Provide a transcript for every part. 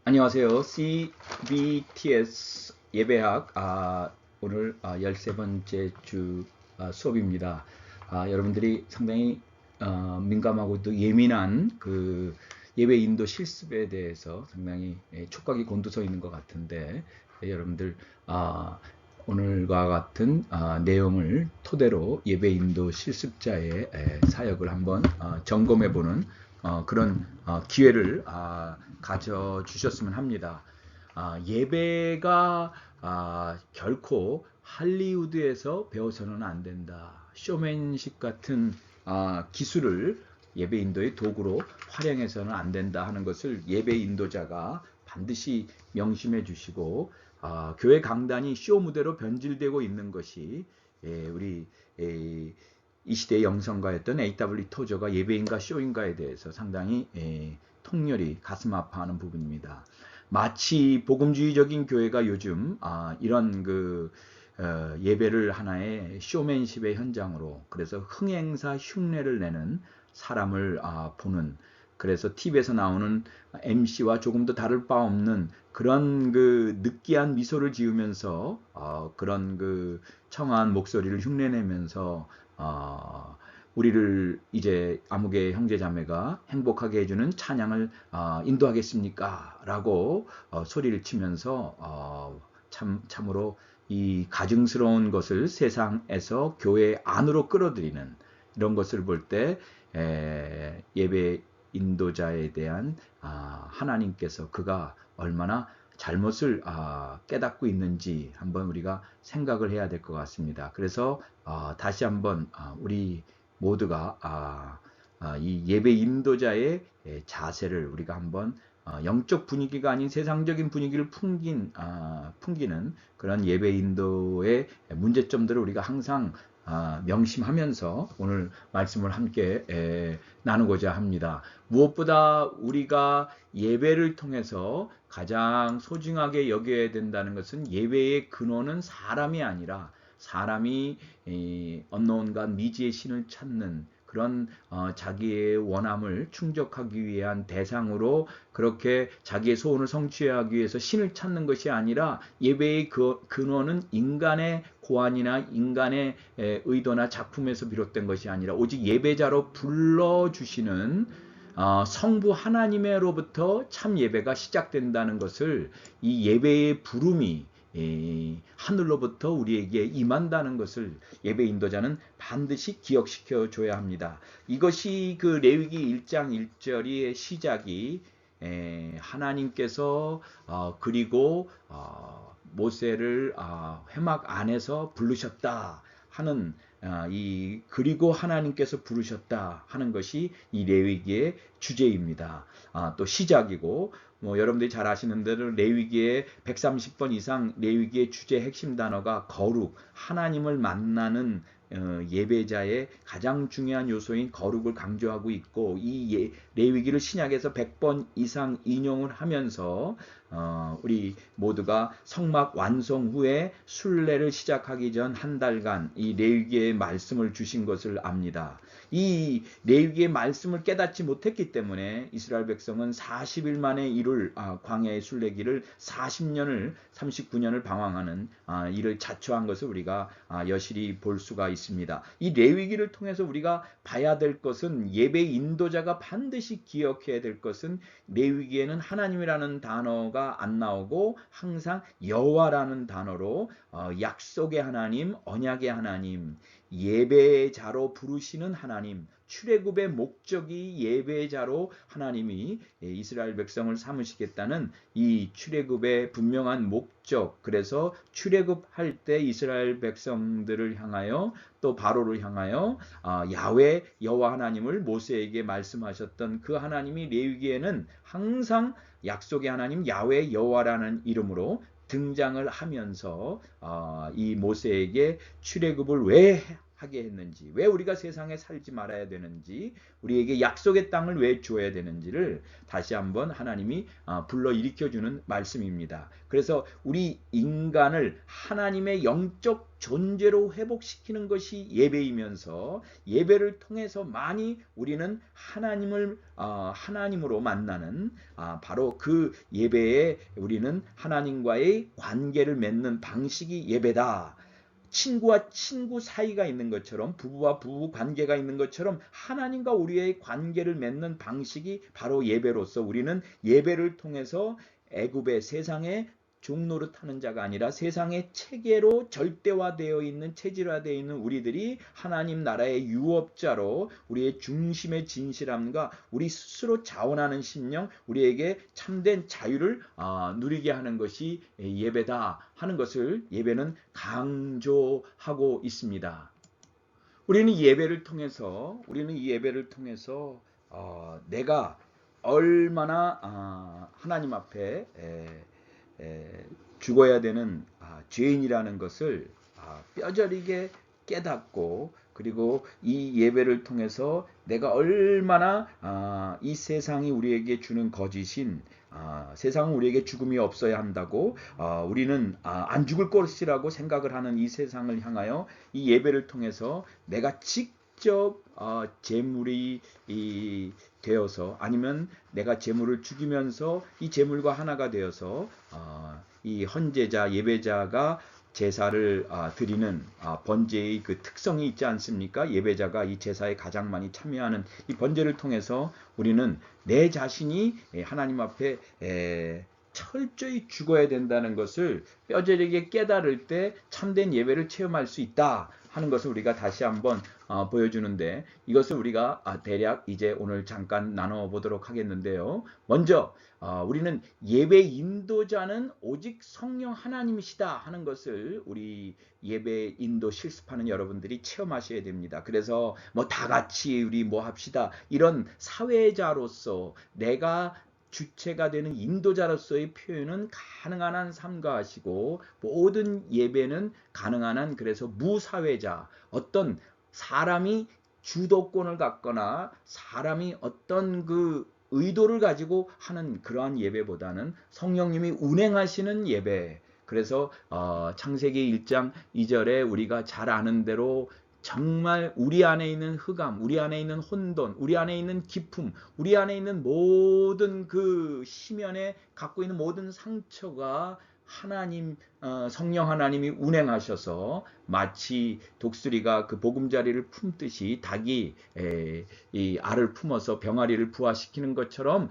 안녕하세요. CBTS 예배학 오늘 13번째 주 수업입니다. 여러분들이 상당히 민감하고 또 예민한 그 예배 인도 실습에 대해서 상당히 촉각이 곤두서 있는 것 같은데, 여러분들 오늘과 같은 내용을 토대로 예배 인도 실습자의 사역을 한번 점검해보는 그런 기회를 가져주셨으면 합니다. 예배가 결코 할리우드에서 배워서는 안 된다. 쇼맨십 같은 기술을 예배 인도의 도구로 활용해서는 안 된다 하는 것을 예배 인도자가 반드시 명심해 주시고, 교회 강단이 쇼 무대로 변질되고 있는 것이 우리 이 시대의 영성가였던 A.W. 토저가 예배인가 쇼인가에 대해서 상당히 통렬히 가슴 아파하는 부분입니다. 마치 복음주의적인 교회가 요즘 이런 예배를 하나의 쇼맨십의 현장으로, 그래서 흥행사 흉내를 내는 사람을 보는, 그래서 TV에서 나오는 MC와 조금 더 다를 바 없는 그런 느끼한 미소를 지으면서 그런 청아한 목소리를 흉내내면서 우리를 이제 아무개 형제자매가 행복하게 해주는 찬양을 인도하겠습니까? 라고 소리를 치면서 참으로 이 가증스러운 것을 세상에서 교회 안으로 끌어들이는 이런 것을 볼 때 예배 인도자에 대한 하나님께서 그가 얼마나 잘못을 깨닫고 있는지 한번 우리가 생각을 해야 될 것 같습니다. 그래서 다시 한번 우리 모두가 이 예배 인도자의 자세를 우리가 한번 영적 분위기가 아닌 세상적인 분위기를 풍기는 그런 예배 인도의 문제점들을 우리가 항상 명심하면서 오늘 말씀을 함께 나누고자 합니다. 무엇보다 우리가 예배를 통해서 가장 소중하게 여겨야 된다는 것은, 예배의 근원은 사람이 아니라 사람이 언노운 갓 미지의 신을 찾는 그런 자기의 원함을 충족하기 위한 대상으로, 그렇게 자기의 소원을 성취하기 위해서 신을 찾는 것이 아니라, 예배의 근원은 인간의 고안이나 인간의 의도나 작품에서 비롯된 것이 아니라 오직 예배자로 불러주시는 성부 하나님으로부터 참 예배가 시작된다는 것을, 이 예배의 부름이 하늘로부터 우리에게 임한다는 것을 예배 인도자는 반드시 기억시켜 줘야 합니다. 이것이 레위기 1장 1절의 시작이 하나님께서 그리고 모세를 회막 안에서 부르셨다 하는, 이 그리고 하나님께서 부르셨다 하는 것이 이 레위기의 주제입니다. 또 시작이고, 여러분들이 잘 아시는 대로 레위기의 130번 이상 레위기의 주제 핵심 단어가 거룩, 하나님을 만나는 예배자의 가장 중요한 요소인 거룩을 강조하고 있고, 이 레위기를 신약에서 100번 이상 인용을 하면서 우리 모두가 성막 완성 후에 순례를 시작하기 전 한 달간 이 레위기의 말씀을 주신 것을 압니다. 이 레위기의 말씀을 깨닫지 못했기 때문에 이스라엘 백성은 40일 만에 이룰 광야의 순례기를 39년을 방황하는 일을 자초한 것을 우리가 여실히 볼 수가 있습니다. 이 레위기를 통해서 우리가 봐야 될 것은, 예배 인도자가 반드시 기억해야 될 것은, 레위기에는 하나님이라는 단어가 안 나오고 항상 여호와라는 단어로 약속의 하나님, 언약의 하나님, 예배자로 부르시는 하나님, 출애굽의 목적이 예배자로 하나님이 이스라엘 백성을 삼으시겠다는 이 출애굽의 분명한 목적, 그래서 출애굽할 때 이스라엘 백성들을 향하여 또 바로를 향하여 야훼 여호와 하나님을 모세에게 말씀하셨던 그 하나님이 레위기에는 항상 약속의 하나님 야훼 여호와라는 이름으로 등장을 하면서 이 모세에게 출애굽을 왜 하게 했는지, 왜 우리가 세상에 살지 말아야 되는지, 우리에게 약속의 땅을 왜 주어야 되는지를 다시 한번 하나님이 불러일으켜주는 말씀입니다. 그래서 우리 인간을 하나님의 영적 존재로 회복시키는 것이 예배이면서, 예배를 통해서 많이 우리는 하나님을 하나님으로 만나는, 바로 그 예배에 우리는 하나님과의 관계를 맺는 방식이 예배다. 친구와 친구 사이가 있는 것처럼, 부부와 부부 관계가 있는 것처럼 하나님과 우리의 관계를 맺는 방식이 바로 예배로서, 우리는 예배를 통해서 애굽의 세상의 종노릇하는 자가 아니라 세상의 체계로 절대화되어 있는, 체질화되어 있는 우리들이 하나님 나라의 유업자로, 우리의 중심의 진실함과 우리 스스로 자원하는 심령, 우리에게 참된 자유를 누리게 하는 것이 예배다 하는 것을 예배는 강조하고 있습니다. 우리는 이 예배를 통해서 내가 얼마나 하나님 앞에 죽어야 되는 죄인이라는 것을 뼈저리게 깨닫고, 그리고 이 예배를 통해서 내가 얼마나 이 세상이 우리에게 주는 거짓인, 세상은 우리에게 죽음이 없어야 한다고, 우리는 안 죽을 것이라고 생각을 하는 이 세상을 향하여 이 예배를 통해서 내가 직접 제물이 되어서, 아니면 내가 제물을 죽이면서 이 제물과 하나가 되어서 이 헌제자, 예배자가 제사를 드리는 번제의 그 특성이 있지 않습니까? 예배자가 이 제사에 가장 많이 참여하는 이 번제를 통해서 우리는 내 자신이 하나님 앞에 철저히 죽어야 된다는 것을 뼈저리게 깨달을 때 참된 예배를 체험할 수 있다 하는 것을 우리가 다시 한번 보여주는데, 이것을 우리가 대략 이제 오늘 잠깐 나눠보도록 하겠는데요. 먼저 우리는 예배 인도자는 오직 성령 하나님이시다 하는 것을 우리 예배 인도 실습하는 여러분들이 체험하셔야 됩니다. 그래서 뭐 다 같이 우리 뭐 합시다, 이런 사회자로서 내가 주체가 되는 인도자로서의 표현은 가능한 한 삼가하시고, 모든 예배는 가능한 한, 그래서 무사회자, 어떤 사람이 주도권을 갖거나 사람이 어떤 그 의도를 가지고 하는 그러한 예배보다는 성령님이 운행하시는 예배. 그래서 창세기 1장 2절에 우리가 잘 아는 대로 정말 우리 안에 있는 흑암, 우리 안에 있는 혼돈, 우리 안에 있는 기품, 우리 안에 있는 모든 그 심연에 갖고 있는 모든 상처가 하나님, 성령 하나님이 운행하셔서, 마치 독수리가 그 보금자리를 품듯이 닭이 이 알을 품어서 병아리를 부화시키는 것처럼,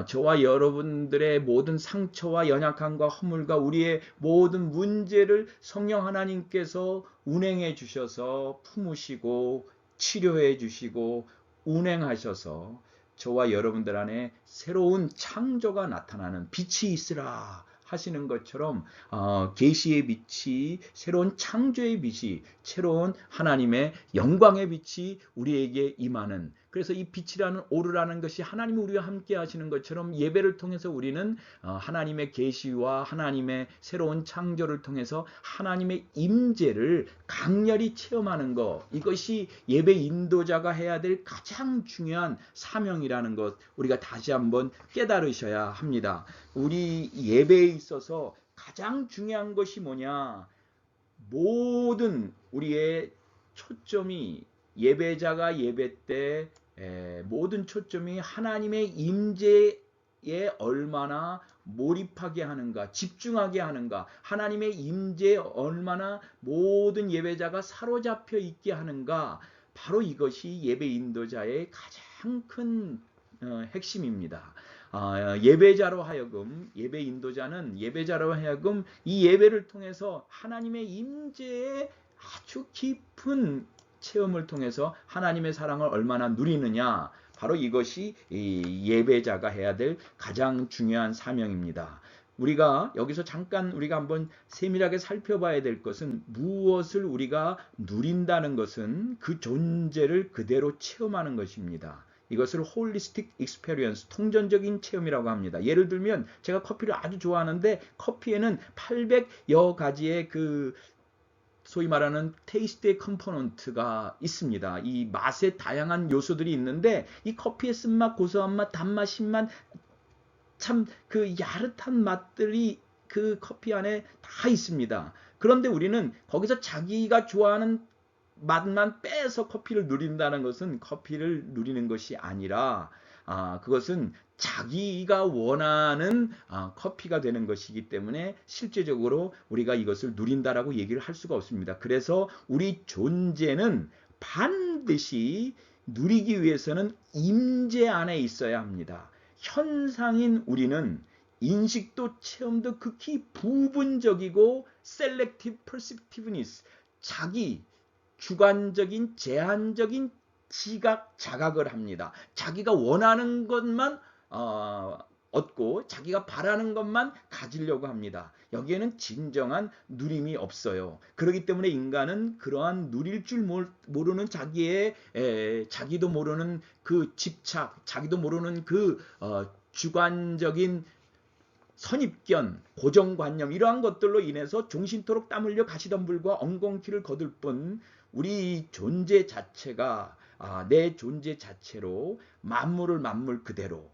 저와 여러분들의 모든 상처와 연약함과 허물과 우리의 모든 문제를 성령 하나님께서 운행해 주셔서 품으시고 치료해 주시고 운행하셔서 저와 여러분들 안에 새로운 창조가 나타나는, 빛이 있으라 하시는 것처럼 계시의 빛이, 새로운 창조의 빛이, 새로운 하나님의 영광의 빛이 우리에게 임하는, 그래서 이 빛이라는 오르라는 것이 하나님이 우리와 함께 하시는 것처럼, 예배를 통해서 우리는 하나님의 계시와 하나님의 새로운 창조를 통해서 하나님의 임재를 강렬히 체험하는 것, 이것이 예배 인도자가 해야 될 가장 중요한 사명이라는 것, 우리가 다시 한번 깨달으셔야 합니다. 우리 예배에 있어서 가장 중요한 것이 뭐냐? 모든 우리의 초점이, 예배자가 예배 때 모든 초점이 하나님의 임재에 얼마나 몰입하게 하는가, 집중하게 하는가, 하나님의 임재에 얼마나 모든 예배자가 사로잡혀 있게 하는가, 바로 이것이 예배 인도자의 가장 큰 핵심입니다. 예배자로 하여금, 예배 인도자는 예배자로 하여금 이 예배를 통해서 하나님의 임재의 아주 깊은 체험을 통해서 하나님의 사랑을 얼마나 누리느냐, 바로 이것이 이 예배자가 해야 될 가장 중요한 사명입니다. 우리가 여기서 잠깐 우리가 한번 세밀하게 살펴봐야 될 것은, 무엇을 우리가 누린다는 것은 그 존재를 그대로 체험하는 것입니다. 이것을 홀리스틱 익스페리언스, 통전적인 체험이라고 합니다. 예를 들면 제가 커피를 아주 좋아하는데, 커피에는 800여 가지의 그 소위 말하는 테이스트의 컴포넌트가 있습니다. 이 맛의 다양한 요소들이 있는데 이 커피의 쓴맛, 고소한 맛, 단맛, 신맛, 참 그 야릇한 맛들이 그 커피 안에 다 있습니다. 그런데 우리는 거기서 자기가 좋아하는 맛만 빼서 커피를 누린다는 것은 커피를 누리는 것이 아니라 그것은 자기가 원하는 커피가 되는 것이기 때문에 실제적으로 우리가 이것을 누린다라고 얘기를 할 수가 없습니다. 그래서 우리 존재는 반드시 누리기 위해서는 임재 안에 있어야 합니다. 현상인 우리는 인식도 체험도 극히 부분적이고 selective perceptiveness, 자기 주관적인 제한적인 지각 자각을 합니다. 자기가 원하는 것만 얻고 자기가 바라는 것만 가지려고 합니다. 여기에는 진정한 누림이 없어요. 그렇기 때문에 인간은 그러한 누릴 줄 모르는 자기도 모르는 그 집착, 자기도 모르는 그 주관적인 선입견, 고정관념 이러한 것들로 인해서 종신토록 땀 흘려 가시덤불과 엉겅퀴를 거둘 뿐 우리 존재 자체가 내 존재 자체로 만물을 만물 그대로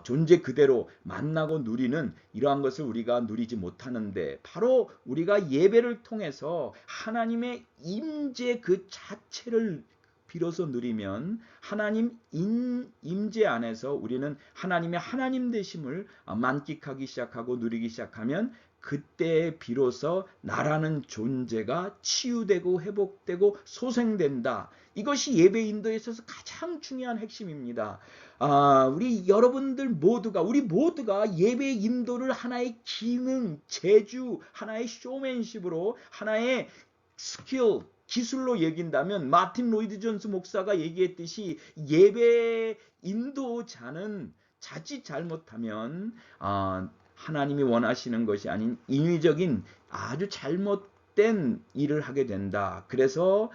존재 그대로 만나고 누리는 이러한 것을 우리가 누리지 못하는데 바로 우리가 예배를 통해서 하나님의 임재 그 자체를 비로소 누리면 하나님 임재 안에서 우리는 하나님의 하나님 되심을 만끽하기 시작하고 누리기 시작하면 그때 비로소 나라는 존재가 치유되고 회복되고 소생된다. 이것이 예배 인도에 있어서 가장 중요한 핵심입니다. 우리 여러분들 모두가 우리 모두가 예배 인도를 하나의 기능, 재주, 하나의 쇼맨십으로 하나의 스킬, 기술로 얘긴다면 마틴 로이드 존스 목사가 얘기했듯이 예배 인도자는 자칫 잘못하면 하나님이 원하시는 것이 아닌 인위적인 아주 잘못된 일을 하게 된다. 그래서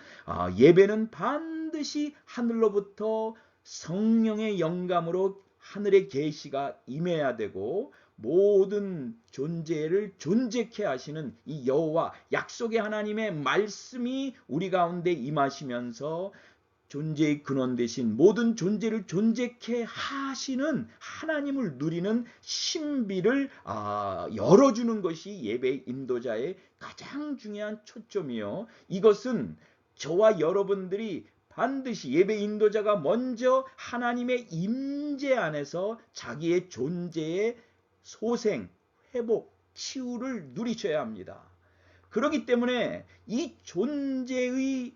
예배는 반드시 하늘로부터 성령의 영감으로 하늘의 계시가 임해야 되고 모든 존재를 존재케 하시는 이 여호와 약속의 하나님의 말씀이 우리 가운데 임하시면서 존재의 근원 되신 모든 존재를 존재케 하시는 하나님을 누리는 신비를 열어주는 것이 예배 인도자의 가장 중요한 초점이요. 이것은 저와 여러분들이 반드시 예배 인도자가 먼저 하나님의 임재 안에서 자기의 존재의 소생, 회복, 치유를 누리셔야 합니다. 그렇기 때문에 이 존재의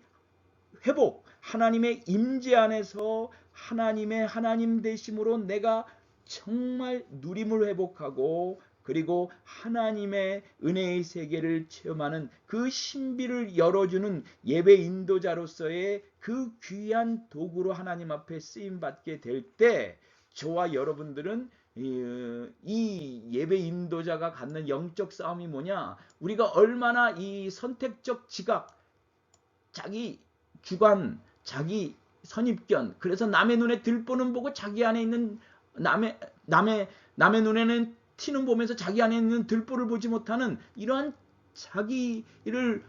회복, 하나님의 임재 안에서 하나님의 하나님 되심으로 내가 정말 누림을 회복하고 그리고 하나님의 은혜의 세계를 체험하는 그 신비를 열어주는 예배 인도자로서의 그 귀한 도구로 하나님 앞에 쓰임받게 될 때 저와 여러분들은 이 예배 인도자가 갖는 영적 싸움이 뭐냐? 우리가 얼마나 이 선택적 지각, 자기 주관, 자기 선입견, 그래서 남의 눈에 들보는 보고 자기 안에 있는 남의 눈에는 티는 보면서 자기 안에 있는 들보를 보지 못하는 이러한 자기를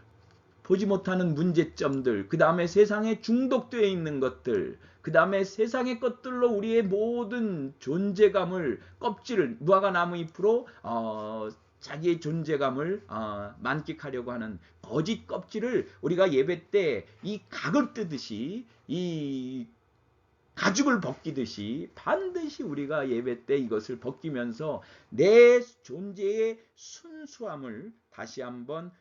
보지 못하는 문제점들, 그 다음에 세상에 중독되어 있는 것들, 그 다음에 세상의 것들로 우리의 모든 존재감을 껍질을 무화과 나무 잎으로 자기의 존재감을 만끽하려고 하는 거짓 껍질을 우리가 예배 때 이 각을 뜨듯이 이 가죽을 벗기듯이 반드시 우리가 예배 때 이것을 벗기면서 내 존재의 순수함을 다시 한번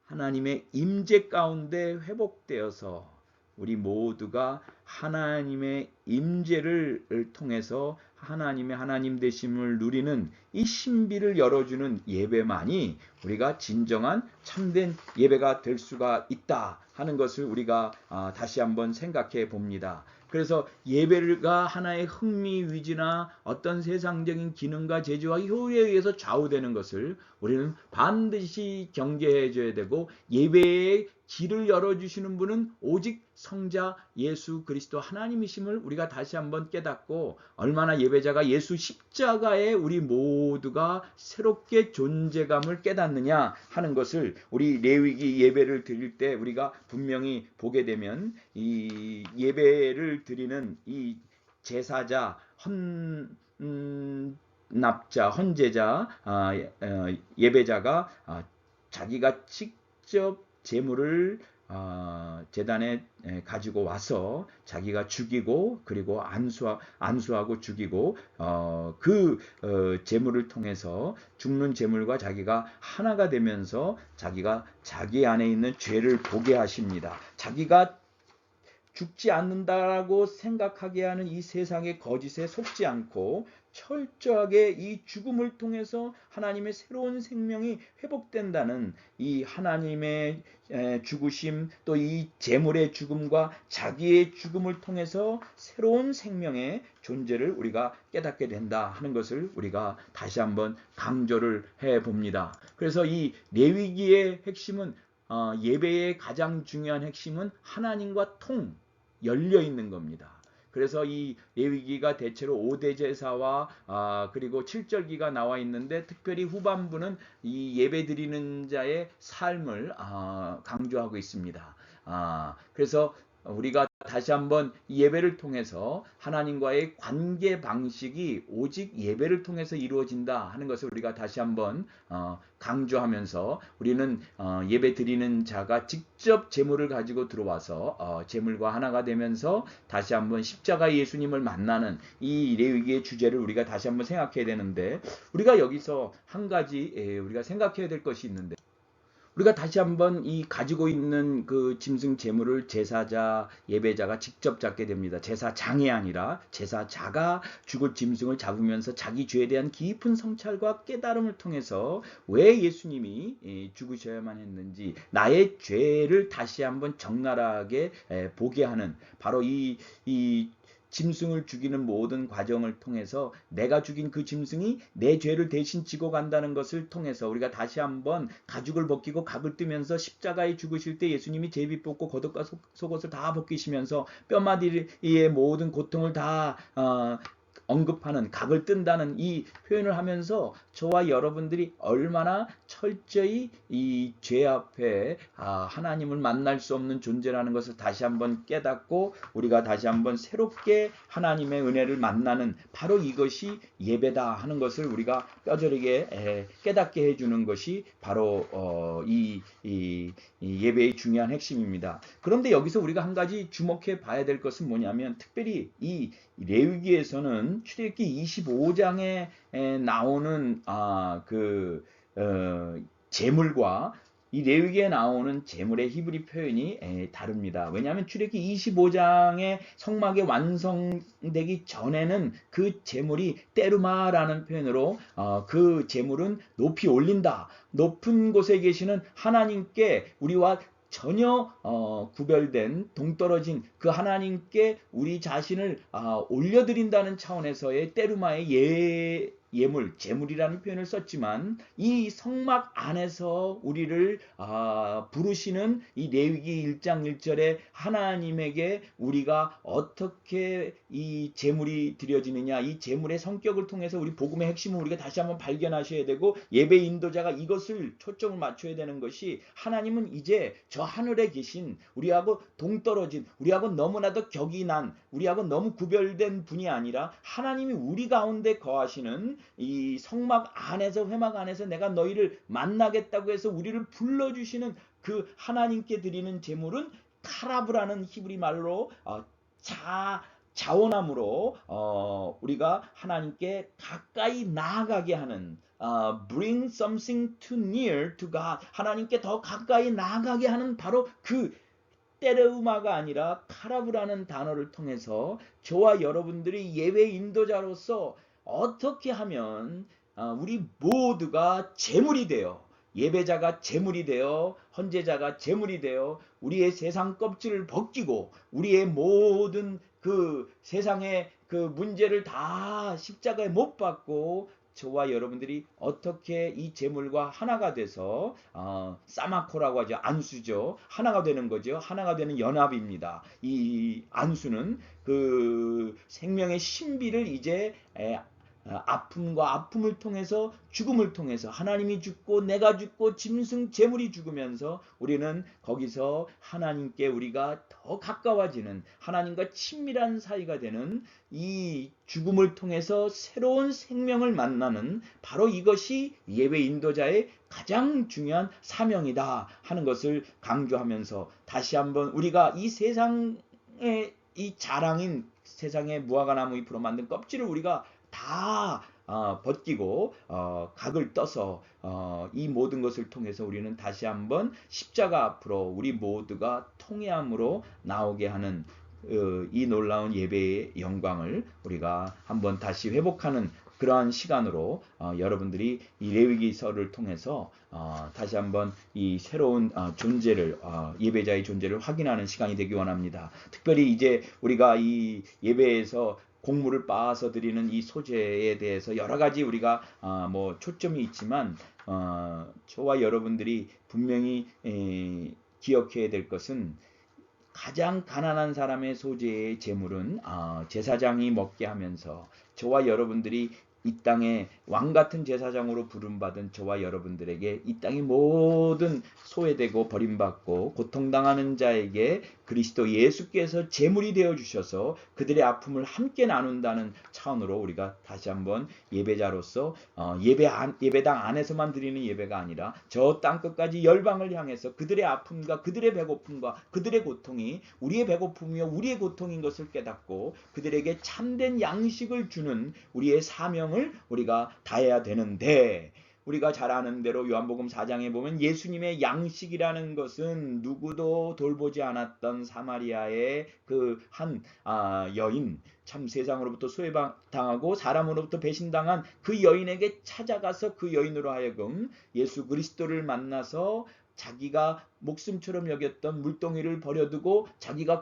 하나님의 임재 가운데 회복되어서 우리 모두가 하나님의 임재를 통해서 하나님의 하나님 되심을 누리는 이 신비를 열어주는 예배만이 우리가 진정한 참된 예배가 될 수가 있다 하는 것을 우리가 다시 한번 생각해 봅니다. 그래서 예배가 하나의 흥미 위주나 어떤 세상적인 기능과 재주와 효율에 의해서 좌우되는 것을 우리는 반드시 경계해 줘야 되고 예배의 길을 열어주시는 분은 오직 성자 예수 그리스도 하나님이심을 우리가 다시 한번 깨닫고, 얼마나 예배자가 예수 십자가에 우리 모두가 새롭게 존재감을 깨닫느냐 하는 것을 우리 레위기 예배를 드릴 때 우리가 분명히 보게 되면, 이 예배를 드리는 이 제사자, 헌납자, 헌제자, 예배자가 자기가 직접 제물을 제단에 가지고 와서 자기가 죽이고, 그리고 안수하고 죽이고, 제물을 통해서 죽는 제물과 자기가 하나가 되면서 자기가 자기 안에 있는 죄를 보게 하십니다. 자기가 죽지 않는다라고 생각하게 하는 이 세상의 거짓에 속지 않고 철저하게 이 죽음을 통해서 하나님의 새로운 생명이 회복된다는 이 하나님의 죽으심, 또 이 제물의 죽음과 자기의 죽음을 통해서 새로운 생명의 존재를 우리가 깨닫게 된다 하는 것을 우리가 다시 한번 강조를 해 봅니다. 그래서 이 레위기의 핵심은, 예배의 가장 중요한 핵심은 하나님과 열려 있는 겁니다. 그래서 이 레위기가 대체로 5대 제사와 그리고 7절기가 나와 있는데, 특별히 후반부는 이 예배 드리는 자의 삶을 강조하고 있습니다. 그래서 우리가 다시 한번 예배를 통해서 하나님과의 관계 방식이 오직 예배를 통해서 이루어진다 하는 것을 우리가 다시 한번 강조하면서, 우리는 예배 드리는 자가 직접 제물을 가지고 들어와서 제물과 하나가 되면서 다시 한번 십자가 예수님을 만나는 이 레위기의 주제를 우리가 다시 한번 생각해야 되는데, 우리가 여기서 한 가지 우리가 생각해야 될 것이 있는데, 우리가 다시 한번 이 가지고 있는 그 짐승 제물을 제사자, 예배자가 직접 잡게 됩니다. 제사장이 아니라 제사자가 죽을 짐승을 잡으면서 자기 죄에 대한 깊은 성찰과 깨달음을 통해서 왜 예수님이 죽으셔야만 했는지, 나의 죄를 다시 한번 적나라하게 보게 하는, 바로 이 짐승을 죽이는 모든 과정을 통해서 내가 죽인 그 짐승이 내 죄를 대신 지고 간다는 것을 통해서 우리가 다시 한번 가죽을 벗기고 각을 뜨면서, 십자가에 죽으실 때 예수님이 제비 뽑고 겉옷과 속옷을 다 벗기시면서 뼈마디의 모든 고통을 다 언급하는, 각을 뜬다는 이 표현을 하면서 저와 여러분들이 얼마나 철저히 이 죄 앞에 하나님을 만날 수 없는 존재라는 것을 다시 한번 깨닫고, 우리가 다시 한번 새롭게 하나님의 은혜를 만나는, 바로 이것이 예배다 하는 것을 우리가 뼈저리게 깨닫게 해주는 것이 바로 이 예배의 중요한 핵심입니다. 그런데 여기서 우리가 한 가지 주목해 봐야 될 것은 뭐냐면, 특별히 이 레위기에서는 출애굽기 25장에 나오는 제물과 이 레위기에 나오는 제물의 히브리 표현이 다릅니다. 왜냐하면 출애굽기 25장의 성막이 완성되기 전에는 그 제물이 때르마라는 표현으로 그 제물은 높이 올린다, 높은 곳에 계시는 하나님께 우리와 전혀 구별된, 동떨어진 그 하나님께 우리 자신을 올려드린다는 차원에서의 때르마의 예물, 제물이라는 표현을 썼지만, 이 성막 안에서 우리를 부르시는 이 레위기 1장 1절에 하나님에게 우리가 어떻게 이 제물이 드려지느냐, 이 제물의 성격을 통해서 우리 복음의 핵심을 우리가 다시 한번 발견하셔야 되고, 예배 인도자가 이것을 초점을 맞춰야 되는 것이, 하나님은 이제 저 하늘에 계신 우리하고 동떨어진, 우리하고 너무나도 격이 난, 우리하고 너무 구별된 분이 아니라, 하나님이 우리 가운데 거하시는 이 성막 안에서, 회막 안에서 내가 너희를 만나겠다고 해서 우리를 불러주시는 그 하나님께 드리는 제물은 카라브라는 히브리 말로 자원함으로 우리가 하나님께 가까이 나아가게 하는, bring something too near to God, 하나님께 더 가까이 나아가게 하는 바로 그 때르마가 아니라 카라브라는 단어를 통해서 저와 여러분들이 예배 인도자로서 어떻게 하면 우리 모두가 제물이 되어, 예배자가 제물이 되어, 헌제자가 제물이 되어, 우리의 세상 껍질을 벗기고 우리의 모든 그 세상의 그 문제를 다 십자가에 못 박고 저와 여러분들이 어떻게 이 제물과 하나가 돼서 사마코라고 하죠. 안수죠. 하나가 되는 거죠. 하나가 되는 연합입니다. 이 안수는 그 생명의 신비를 이제 아픔과 아픔을 통해서 죽음을 통해서 하나님이 죽고 내가 죽고 짐승 제물이 죽으면서 우리는 거기서 하나님께 우리가 더 가까워지는 하나님과 친밀한 사이가 되는 이 죽음을 통해서 새로운 생명을 만나는 바로 이것이 예배 인도자의 가장 중요한 사명이다 하는 것을 강조하면서 다시 한번 우리가 이 세상의 이 자랑인 세상의 무화과나무 잎으로 만든 껍질을 우리가 다 벗기고 각을 떠서 이 모든 것을 통해서 우리는 다시 한번 십자가 앞으로 우리 모두가 통회함으로 나오게 하는 이 놀라운 예배의 영광을 우리가 한번 다시 회복하는 그러한 시간으로 여러분들이 이 레위기서를 통해서 다시 한번 이 새로운 존재를 예배자의 존재를 확인하는 시간이 되기 원합니다. 특별히 이제 우리가 이 예배에서 곡물을 빻아서 드리는 이 소재에 대해서 여러 가지 우리가 뭐 초점이 있지만 저와 여러분들이 분명히 기억해야 될 것은 가장 가난한 사람의 소재의 제물은 제사장이 먹게 하면서 저와 여러분들이 이 땅에 왕같은 제사장으로 부름받은 저와 여러분들에게 이 땅의 모든 소외되고 버림받고 고통당하는 자에게 그리스도 예수께서 제물이 되어 주셔서 그들의 아픔을 함께 나눈다는 차원으로 우리가 다시 한번 예배자로서 예배당 안에서만 드리는 예배가 아니라 저 땅끝까지 열방을 향해서 그들의 아픔과 그들의 배고픔과 그들의 고통이 우리의 배고픔이요 우리의 고통인 것을 깨닫고 그들에게 참된 양식을 주는 우리의 사명을 우리가 다해야 되는데 우리가 잘 아는 대로 요한복음 4장에 보면 예수님의 양식이라는 것은 누구도 돌보지 않았던 사마리아의 그 한 여인, 참 세상으로부터 소외당하고 사람으로부터 배신당한 그 여인에게 찾아가서 그 여인으로 하여금 예수 그리스도를 만나서 자기가 목숨처럼 여겼던 물동이를 버려두고 자기가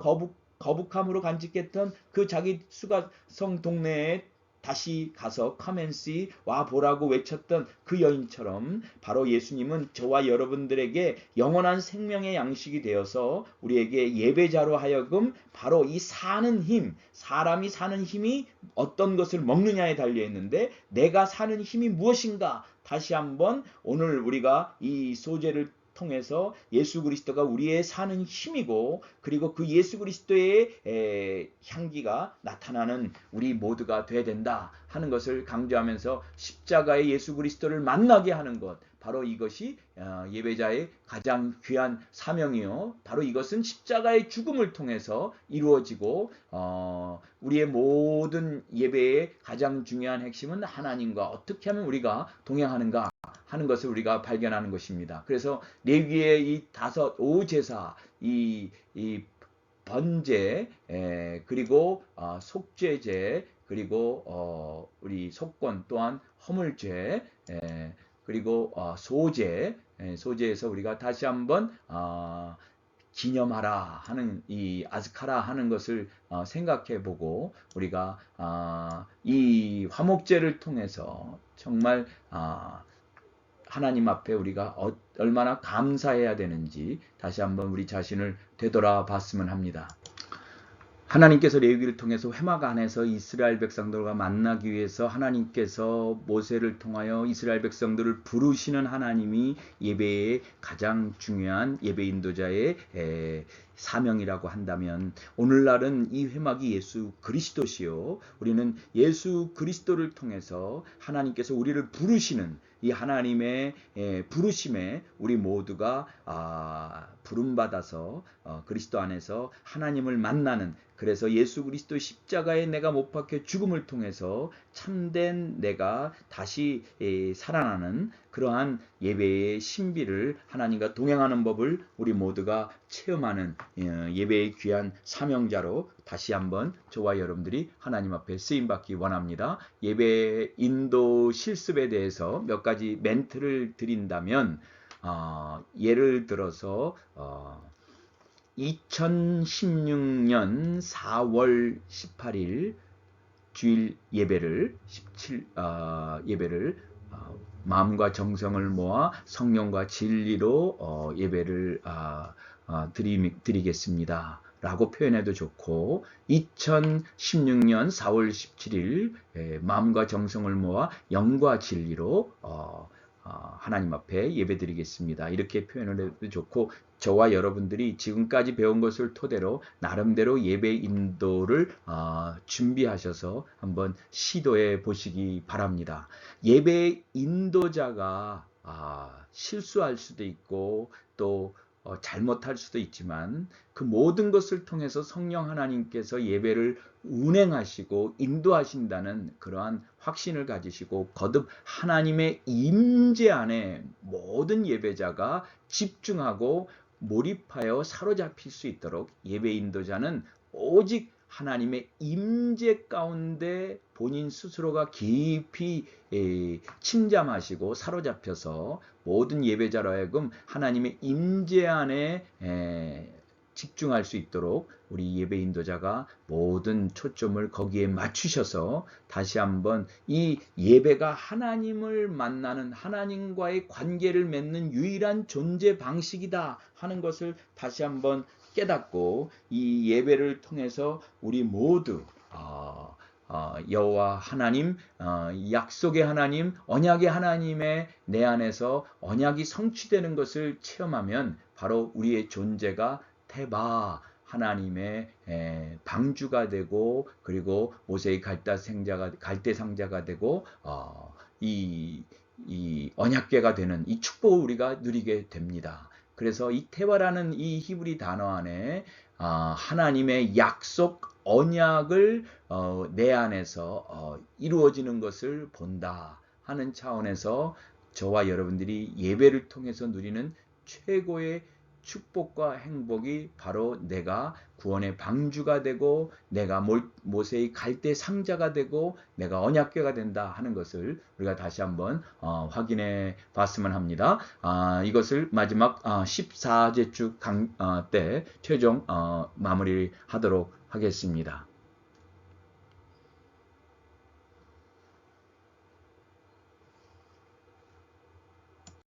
거북함으로 간직했던 그 자기 수가성 동네에 다시 가서 커맨시 와 보라고 외쳤던 그 여인처럼 바로 예수님은 저와 여러분들에게 영원한 생명의 양식이 되어서 우리에게 예배자로 하여금 바로 이 사는 힘, 사람이 사는 힘이 어떤 것을 먹느냐에 달려 있는데 내가 사는 힘이 무엇인가 다시 한번 오늘 우리가 이 소재를 통해서 예수 그리스도가 우리의 사는 힘이고 그리고 그 예수 그리스도의 향기가 나타나는 우리 모두가 돼야 된다 하는 것을 강조하면서 십자가의 예수 그리스도를 만나게 하는 것 바로 이것이 예배자의 가장 귀한 사명이요. 바로 이것은 십자가의 죽음을 통해서 이루어지고 우리의 모든 예배의 가장 중요한 핵심은 하나님과 어떻게 하면 우리가 동행하는가 하는 것을 우리가 발견하는 것입니다. 그래서 레위기의 이 다섯 오제사, 이 번제, 그리고 속죄제, 그리고 우리 속건 또한 허물죄, 그리고 소제에서 우리가 다시 한번 기념하라 하는 이 아스카라 하는 것을 생각해 보고 우리가 이 화목제를 통해서 정말 하나님 앞에 우리가 얼마나 감사해야 되는지 다시 한번 우리 자신을 되돌아 봤으면 합니다. 하나님께서 레위기를 통해서 회막 안에서 이스라엘 백성들과 만나기 위해서 하나님께서 모세를 통하여 이스라엘 백성들을 부르시는 하나님이 예배의 가장 중요한 예배 인도자의 사명이라고 한다면 오늘날은 이 회막이 예수 그리스도시요 우리는 예수 그리스도를 통해서 하나님께서 우리를 부르시는 이 하나님의 부르심에 우리 모두가 부름받아서 그리스도 안에서 하나님을 만나는 그래서 예수 그리스도 십자가에 내가 못 박혀 죽음을 통해서 참된 내가 다시 살아나는 그러한 예배의 신비를 하나님과 동행하는 법을 우리 모두가 체험하는 예배의 귀한 사명자로 다시 한번 저와 여러분들이 하나님 앞에 쓰임받기 원합니다. 예배 인도 실습에 대해서 몇 가지 멘트를 드린다면 예를 들어서 2016년 4월 18일 주일 예배를 17 예배를 마음과 정성을 모아 성령과 진리로 예배를 드리겠습니다. 라고 표현해도 좋고 2016년 4월 17일 마음과 정성을 모아 영과 진리로 하나님 앞에 예배드리겠습니다. 이렇게 표현을 해도 좋고 저와 여러분들이 지금까지 배운 것을 토대로 나름대로 예배 인도를 준비하셔서 한번 시도해 보시기 바랍니다. 예배 인도자가 실수할 수도 있고 또 잘못할 수도 있지만 그 모든 것을 통해서 성령 하나님께서 예배를 운행하시고 인도하신다는 그러한 확신을 가지시고 거듭 하나님의 임재 안에 모든 예배자가 집중하고 몰입하여 사로잡힐 수 있도록 예배 인도자는 오직 하나님의 임재 가운데 본인 스스로가 깊이 침잠하시고 사로잡혀서 모든 예배자로 하여금 하나님의 임재 안에 집중할 수 있도록 우리 예배 인도자가 모든 초점을 거기에 맞추셔서 다시 한번 이 예배가 하나님을 만나는 하나님과의 관계를 맺는 유일한 존재 방식이다 하는 것을 다시 한번 깨닫고 이 예배를 통해서 우리 모두 여호와 하나님, 약속의 하나님, 언약의 하나님의 내 안에서 언약이 성취되는 것을 체험하면 바로 우리의 존재가 테바 하나님의 방주가 되고 그리고 모세의 갈대상자가 되고 이 언약궤가 되는 이 축복을 우리가 누리게 됩니다. 그래서 이 테바라는 이 히브리 단어 안에 하나님의 약속 언약을 내 안에서 이루어지는 것을 본다 하는 차원에서 저와 여러분들이 예배를 통해서 누리는 최고의 축복과 행복이 바로 내가 구원의 방주가 되고 내가 모세의 갈대 상자가 되고 내가 언약궤가 된다 하는 것을 우리가 다시 한번 확인해 봤으면 합니다. 이것을 마지막 14제 주 때 최종 마무리하도록 하겠습니다.